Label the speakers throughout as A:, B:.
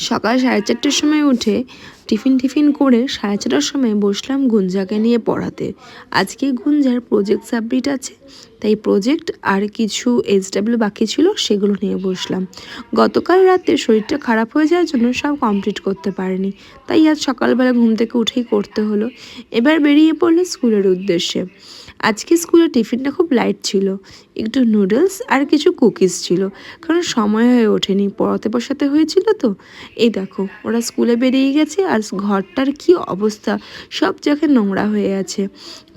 A: সকাল 4:30টার সময় উঠে টিফিন করে 4:30টার সময় বসলাম গুঞ্জাকে নিয়ে পড়াতে। আজকে গুঞ্জার প্রজেক্ট সাবমিট আছে, তাই প্রজেক্ট আর কিছু SW বাকি ছিল, সেগুলো নিয়ে বসলাম। গতকাল রাতে শরীরটা খারাপ হয়ে যাওয়ার জন্য সব কমপ্লিট করতে পারিনি, তাই আজ সকালবেলা ঘুম থেকে উঠেই করতে হলো। এবার বেরিয়ে পড়লো স্কুলের উদ্দেশ্যে। আজকে স্কুলে টিফিনটা খুব লাইট ছিল, একটু নুডলস আর কিছু কুকিজ ছিল, কারণ সময় হয়ে ওঠেনি, পড়াতে বসাতে হয়েছিল তো। এই দেখো ওরা স্কুলে বেরিয়ে গেছে, আর ঘরটার কি অবস্থা, সব জায়গায় নোংরা হয়ে আছে।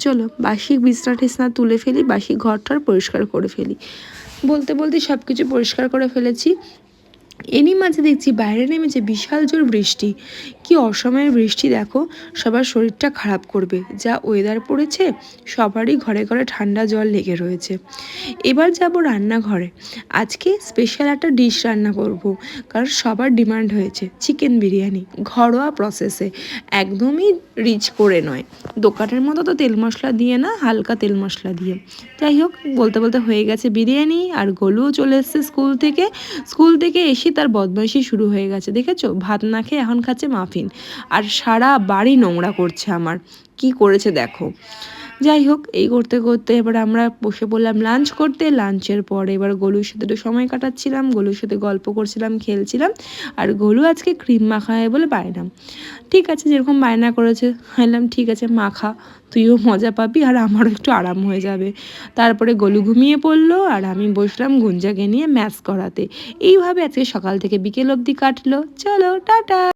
A: চলো বাসি বিছনা টিছনা তুলে ফেলি, বাসি ঘরটার পরিষ্কার করে ফেলি। বলতে বলতে সব কিছু পরিষ্কার করে ফেলেছি। এরই মাঝে দেখছি বাইরে নেমেছে বিশাল জোর বৃষ্টি। কি অসময়ের বৃষ্টি দেখো, সবার শরীরটা খারাপ করবে, যা ওয়েদার পড়েছে। সবারই ঘরে ঘরে ঠান্ডা জল লেগে রয়েছে। এবার যাব রান্নাঘরে। আজকে স্পেশাল একটা ডিশ রান্না করব, কারণ সবার ডিমান্ড হয়েছে চিকেন বিরিয়ানি, ঘরোয়া প্রসেসে, একদমই রিচ করে নয়, দোকানের মতো তো তেল মশলা দিয়ে না, হালকা তেল মশলা দিয়ে। যাই হোক, বলতে বলতে হয়ে গেছে বিরিয়ানি, আর গোলুও চলে এসছে স্কুল থেকে এসে তার বদমাইশি শুরু হয়ে গেছে। দেখেছো, ভাত না খেয়ে এখন খাচ্ছে মাফিন, আর সারা বাড়ি নোংরা করছে আমার। কি করেছে দেখো। যাই হোক, এই করতে করতে এবার আমরা বসে পড়লাম লাঞ্চ করতে। লাঞ্চের পরে এবার গলুর সাথে একটু সময় কাটাচ্ছিলাম, গলুর সাথে গল্প করছিলাম, খেলছিলাম। আর গলু আজকে ক্রিম মাখায় বলে বায়না। ঠিক আছে, যেরকম বায়না করেছে বললাম ঠিক আছে মাখা, তুইও মজা পাবি আর আমারও একটু আরাম হয়ে যাবে। তারপরে গলু ঘুমিয়ে পড়লো, আর আমি বসলাম গুঞ্জাকে নিয়ে ম্যাথস করাতে। এইভাবে আজকে সকাল থেকে বিকেল অবধি কাটলো। চলো টাটা।